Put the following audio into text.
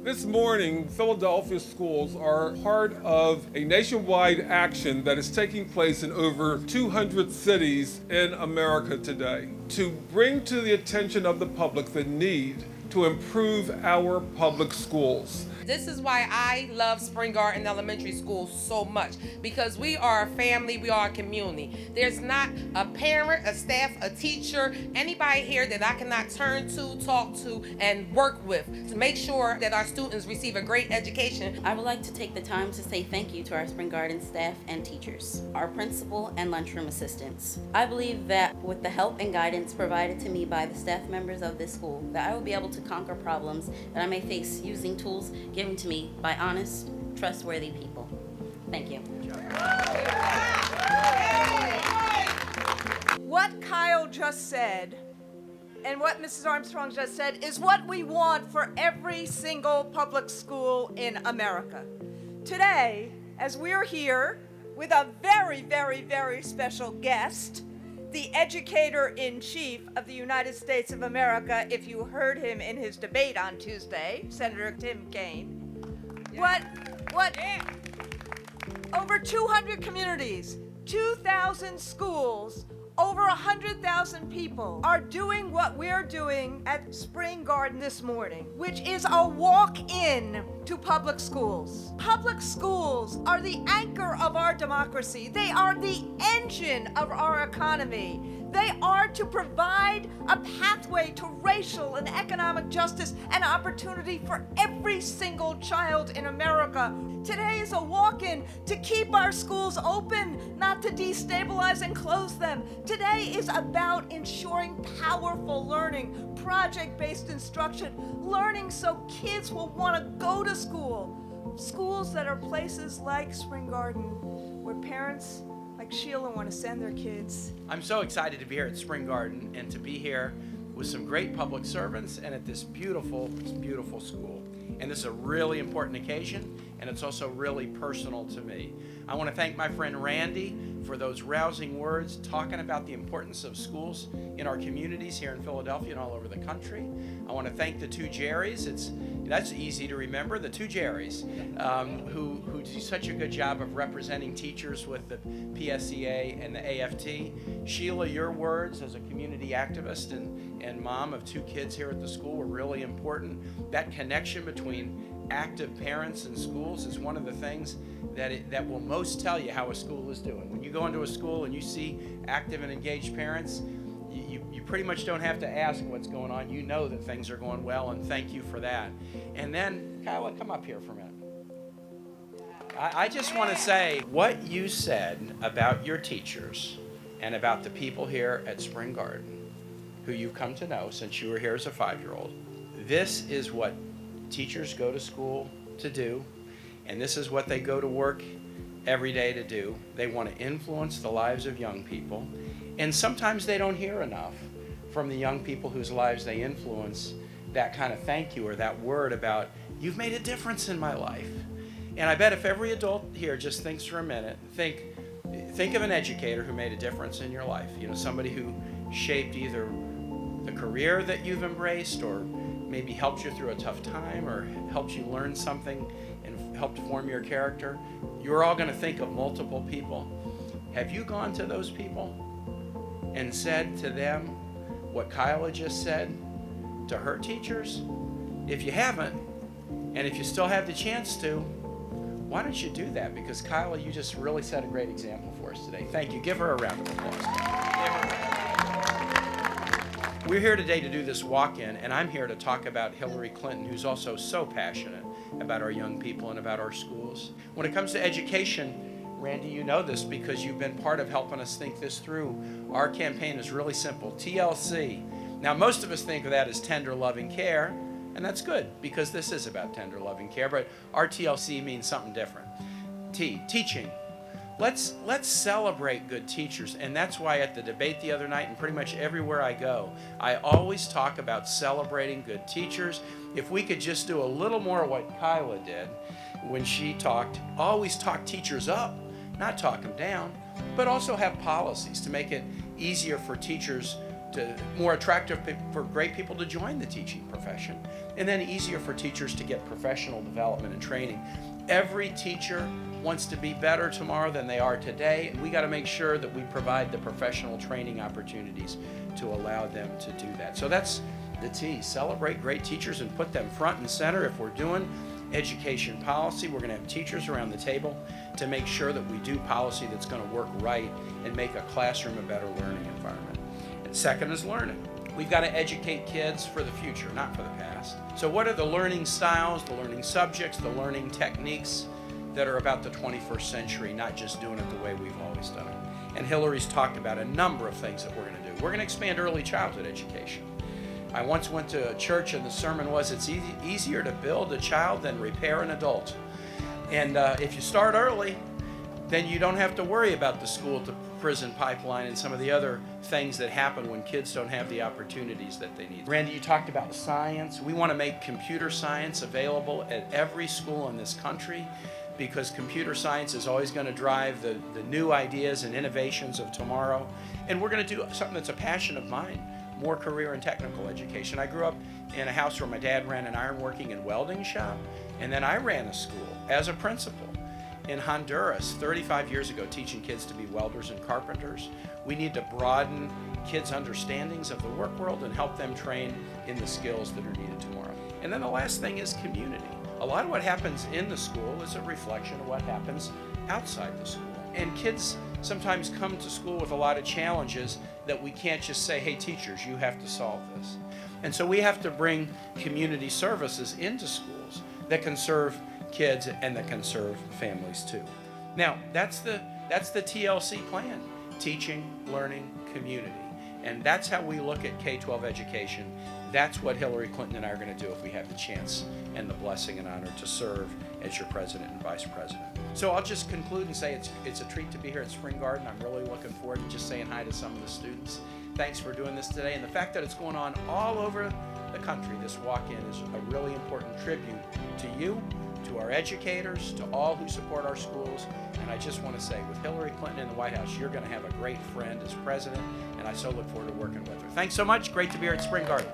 This morning, Philadelphia schools are part of a nationwide action that is taking place in over 200 cities in America today to bring to the attention of the public the need to improve our public schools. This is why I love Spring Garden Elementary School so much, because we are a family, we are a community. There's not a parent, a staff, a teacher, anybody here that I cannot turn to, talk to, and work with to make sure that our students receive a great education. I would like to take the time to say thank you to our Spring Garden staff and teachers, our principal and lunchroom assistants. I believe that with the help and guidance provided to me by the staff members of this school, that I will be able to conquer problems that I may face using tools given to me by honest, trustworthy people. Thank you. What Kyle just said and what Mrs. Armstrong just said is what we want for every single public school in America. Today, as we're here with a very, very, very special guest, the Educator-in-Chief of the United States of America, if you heard him in his debate on Tuesday, Senator Tim Kaine. Over 200 communities, 2,000 schools, over 100,000 people are doing what we're doing at Spring Garden this morning, which is a walk-in to public schools. Public schools are the anchor of our democracy. They are the engine of our economy. They are to provide a pathway to racial and economic justice and opportunity for every single child in America. Today is a walk-in to keep our schools open, not to destabilize and close them. Today is about ensuring powerful learning, project-based instruction, learning so kids will want to go to school. Schools that are places like Spring Garden, where parents like Sheila want to send their kids. I'm so excited to be here at Spring Garden and to be here with some great public servants and at this beautiful, beautiful school. And this is a really important occasion, and it's also really personal to me. I want to thank my friend Randi for those rousing words talking about the importance of schools in our communities here in Philadelphia and all over the country. I want to thank the two Jerrys. That's easy to remember, the two Jerrys, who do such a good job of representing teachers with the PSEA and the AFT. Sheila, your words as a community activist and mom of two kids here at the school were really important. That connection between active parents and schools is one of the things that will most tell you how a school is doing. When you go into a school and you see active and engaged parents, you pretty much don't have to ask what's going on. You know that things are going well, and thank you for that. And then, Kyla, come up here for a minute. I just want to say what you said about your teachers and about the people here at Spring Garden, who you've come to know since you were here as a 5-year-old. This is what teachers go to school to do, and this is what they go to work every day to do. They want to influence the lives of young people, and sometimes they don't hear enough from the young people whose lives they influence that kind of thank you or that word about, you've made a difference in my life. And I bet if every adult here just thinks for a minute, think of an educator who made a difference in your life. You know, somebody who shaped either the career that you've embraced or maybe helped you through a tough time or helped you learn something and helped form your character. You're all going to think of multiple people. Have you gone to those people and said to them what Kyla just said to her teachers? If you haven't, and if you still have the chance to, why don't you do that? Because Kyla, you just really set a great example for us today. Thank you. Give her a round of applause. We're here today to do this walk-in, and I'm here to talk about Hillary Clinton, who's also so passionate about our young people and about our schools. When it comes to education, Randi, you know this because you've been part of helping us think this through. Our campaign is really simple, TLC. Now, most of us think of that as tender, loving care, and that's good because this is about tender, loving care, but our TLC means something different. T, teaching. Let's celebrate good teachers, and that's why at the debate the other night and pretty much everywhere I go, I always talk about celebrating good teachers. If we could just do a little more of what Kyla did when she talked, always talk teachers up, not talk them down, but also have policies to make it easier for teachers more attractive for great people to join the teaching profession, and then easier for teachers to get professional development and training. Every teacher wants to be better tomorrow than they are today, and we got to make sure that we provide the professional training opportunities to allow them to do that. So that's the T. Celebrate great teachers and put them front and center. If we're doing education policy, we're going to have teachers around the table to make sure that we do policy that's going to work right and make a classroom a better learning environment. And second is learning. We've got to educate kids for the future, not for the past. So what are the learning styles, the learning subjects, the learning techniques that are about the 21st century, not just doing it the way we've always done it? And Hillary's talked about a number of things that we're going to do. We're going to expand early childhood education. I once went to a church and the sermon was, it's easier to build a child than repair an adult. And if you start early, then you don't have to worry about the school to prison pipeline and some of the other things that happen when kids don't have the opportunities that they need. Randy, you talked about science. We want to make computer science available at every school in this country, because computer science is always going to drive the new ideas and innovations of tomorrow. And we're going to do something that's a passion of mine, more career and technical education. I grew up in a house where my dad ran an ironworking and welding shop, and then I ran a school as a principal in Honduras 35 years ago, teaching kids to be welders and carpenters. We need to broaden kids' understandings of the work world and help them train in the skills that are needed tomorrow. And then the last thing is community. A lot of what happens in the school is a reflection of what happens outside the school. And kids sometimes come to school with a lot of challenges that we can't just say, hey teachers, you have to solve this. And so we have to bring community services into schools that can serve kids and that can serve families too. Now, that's the TLC plan, teaching, learning, community. And that's how we look at K-12 education. That's what Hillary Clinton and I are going to do if we have the chance and the blessing and honor to serve as your president and vice president. So I'll just conclude and say it's a treat to be here at Spring Garden. I'm really looking forward to just saying hi to some of the students. Thanks for doing this today. And the fact that it's going on all over the country, this walk-in, is a really important tribute to you, to our educators, to all who support our schools. And I just want to say, with Hillary Clinton in the White House, you're going to have a great friend as president, and I so look forward to working with her. Thanks so much. Great to be here at Spring Garden.